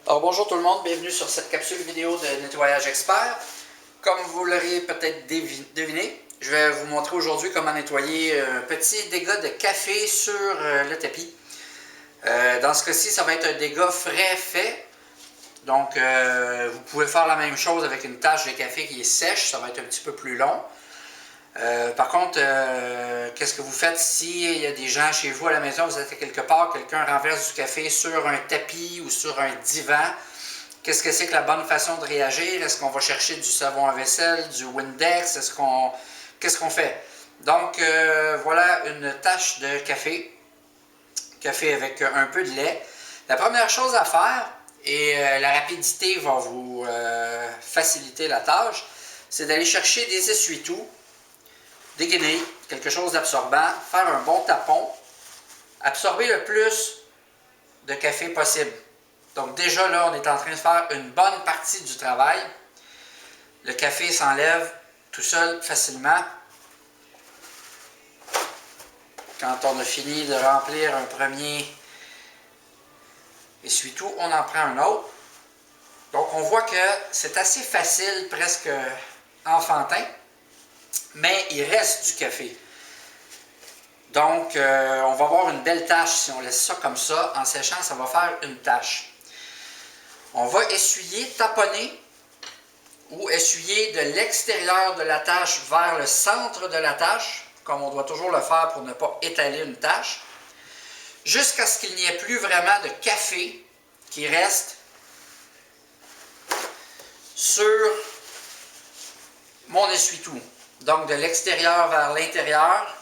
Alors bonjour tout le monde, bienvenue sur cette capsule vidéo de nettoyage expert. Comme vous l'aurez peut-être deviné, je vais vous montrer aujourd'hui comment nettoyer un petit dégât de café sur le tapis. Dans ce cas-ci, ça va être un dégât frais fait. Donc vous pouvez faire la même chose avec une tache de café qui est sèche, ça va être un petit peu plus long. Par contre, qu'est-ce que vous faites s'il y a des gens chez vous à la maison, vous êtes quelque part, quelqu'un renverse du café sur un tapis ou sur un divan? Qu'est-ce que c'est que la bonne façon de réagir? Est-ce qu'on va chercher du savon à vaisselle, du Windex? Qu'est-ce qu'on fait? Donc, voilà une tache de café. Café avec un peu de lait. La première chose à faire, et la rapidité va vous faciliter la tâche, c'est d'aller chercher des essuie-tout, dégainer, quelque chose d'absorbant, faire un bon tapon, absorber le plus de café possible. Donc déjà là, on est en train de faire une bonne partie du travail. Le café s'enlève tout seul facilement. Quand on a fini de remplir un premier essuie-tout, on en prend un autre. Donc on voit que c'est assez facile, presque enfantin, mais il reste du café. Donc on va avoir une belle tache si on laisse ça comme ça. En séchant, ça va faire une tache. On va essuyer, taponner ou essuyer de l'extérieur de la tache vers le centre de la tache, comme on doit toujours le faire pour ne pas étaler une tache, jusqu'à ce qu'il n'y ait plus vraiment de café qui reste sur mon essuie-tout. Donc de l'extérieur vers l'intérieur,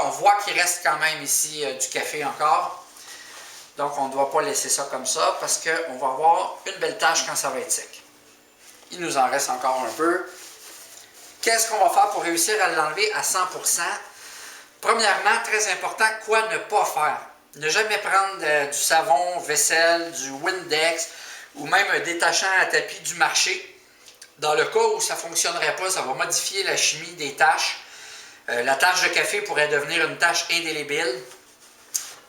on voit qu'il reste quand même ici du café encore. Donc, on ne doit pas laisser ça comme ça parce qu'on va avoir une belle tache quand ça va être sec. Il nous en reste encore un peu. Qu'est-ce qu'on va faire pour réussir à l'enlever à 100%? Premièrement, très important, quoi ne pas faire? Ne jamais prendre du savon, vaisselle, du Windex ou même un détachant à tapis du marché. Dans le cas où ça ne fonctionnerait pas, ça va modifier la chimie des taches. La tache de café pourrait devenir une tache indélébile.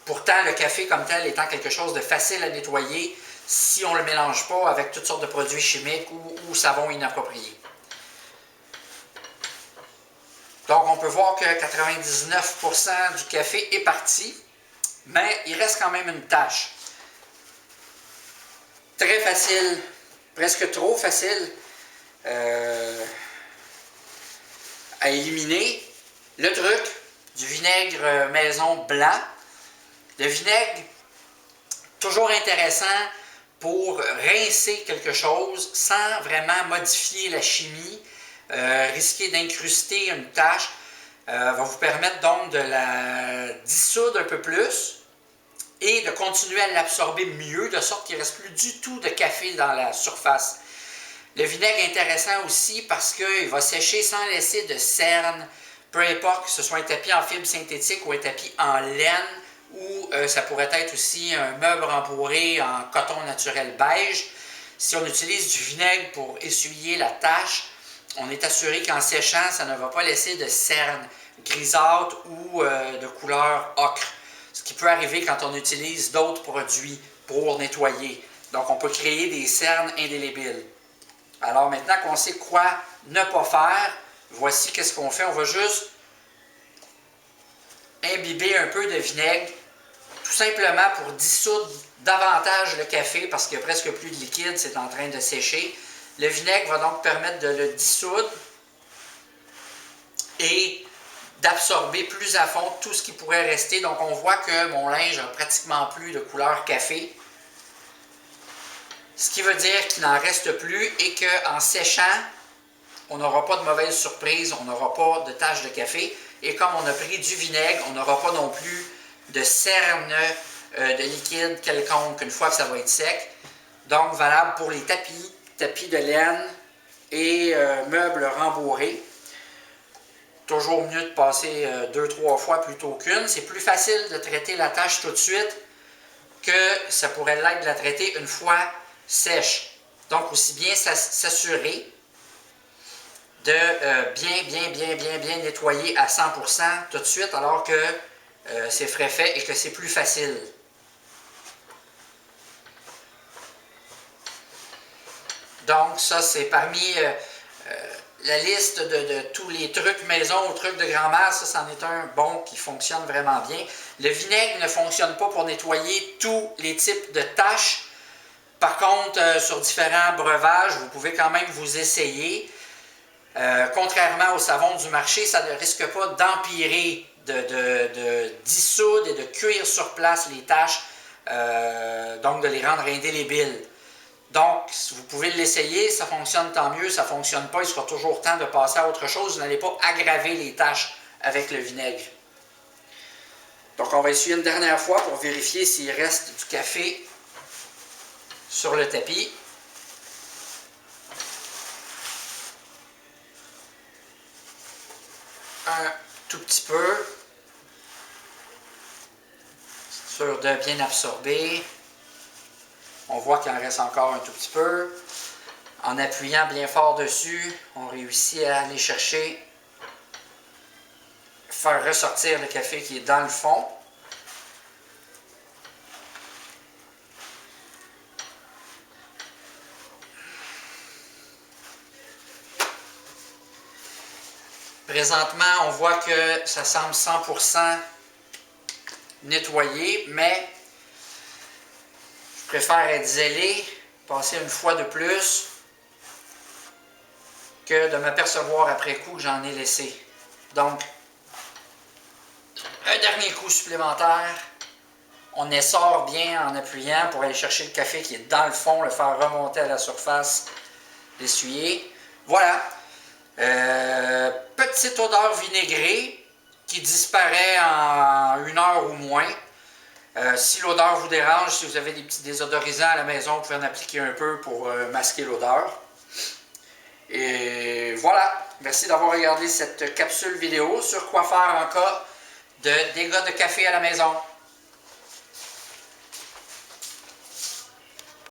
Pourtant, le café comme tel étant quelque chose de facile à nettoyer si on ne le mélange pas avec toutes sortes de produits chimiques ou savons inappropriés. Donc, on peut voir que 99% du café est parti, mais il reste quand même une tache. Très facile, presque trop facile à éliminer. Le truc du vinaigre maison blanc. Le vinaigre, toujours intéressant pour rincer quelque chose sans vraiment modifier la chimie, risquer d'incruster une tache, va vous permettre donc de la dissoudre un peu plus et de continuer à l'absorber mieux, de sorte qu'il ne reste plus du tout de café dans la surface. Le vinaigre est intéressant aussi parce qu'il va sécher sans laisser de cernes, peu importe que ce soit un tapis en fibre synthétique ou un tapis en laine, ou ça pourrait être aussi un meuble rembourré en coton naturel beige. Si on utilise du vinaigre pour essuyer la tache, on est assuré qu'en séchant, ça ne va pas laisser de cernes grisâtres ou de couleur ocre. Ce qui peut arriver quand on utilise d'autres produits pour nettoyer. Donc on peut créer des cernes indélébiles. Alors maintenant qu'on sait quoi ne pas faire, voici qu'est-ce qu'on fait. On va juste imbiber un peu de vinaigre, tout simplement pour dissoudre davantage le café parce qu'il n'y a presque plus de liquide, c'est en train de sécher. Le vinaigre va donc permettre de le dissoudre et d'absorber plus à fond tout ce qui pourrait rester. Donc on voit que mon linge n'a pratiquement plus de couleur café, ce qui veut dire qu'il n'en reste plus et qu'en séchant, on n'aura pas de mauvaise surprise, on n'aura pas de taches de café. Et comme on a pris du vinaigre, on n'aura pas non plus de cernes de liquide quelconque une fois que ça va être sec. Donc, valable pour les tapis, tapis de laine et meubles rembourrés. Toujours mieux de passer 2-3 fois plutôt qu'une. C'est plus facile de traiter la tache tout de suite que ça pourrait l'être de la traiter une fois sèche. Donc, aussi bien s'assurer de bien nettoyer à 100% tout de suite alors que c'est frais fait et que c'est plus facile. Donc ça, c'est parmi la liste de tous les trucs maison ou trucs de grand-mère. Ça, c'en est un bon qui fonctionne vraiment bien. Le vinaigre ne fonctionne pas pour nettoyer tous les types de taches. Par contre, sur différents breuvages, vous pouvez quand même vous essayer. Contrairement au savon du marché, ça ne risque pas d'empirer, de dissoudre et de cuire sur place les taches, donc de les rendre indélébiles. Donc, si vous pouvez l'essayer, ça fonctionne tant mieux, ça ne fonctionne pas, il sera toujours temps de passer à autre chose. Vous n'allez pas aggraver les taches avec le vinaigre. Donc, on va essuyer une dernière fois pour vérifier s'il reste du café sur le tapis. Un tout petit peu. Sûr de bien absorber. On voit qu'il en reste encore un tout petit peu. En appuyant bien fort dessus, on réussit à aller chercher, faire ressortir le café qui est dans le fond. Présentement, on voit que ça semble 100% nettoyé, mais je préfère être zélé, passer une fois de plus, que de m'apercevoir après coup que j'en ai laissé. Donc, un dernier coup supplémentaire. On essore bien en appuyant pour aller chercher le café qui est dans le fond, le faire remonter à la surface, l'essuyer. Voilà. Petite odeur vinaigrée qui disparaît en 1 heure ou moins. Si l'odeur vous dérange, si vous avez des petits désodorisants à la maison, vous pouvez en appliquer un peu pour masquer l'odeur. Et voilà. Merci d'avoir regardé cette capsule vidéo sur quoi faire en cas de dégâts de café à la maison.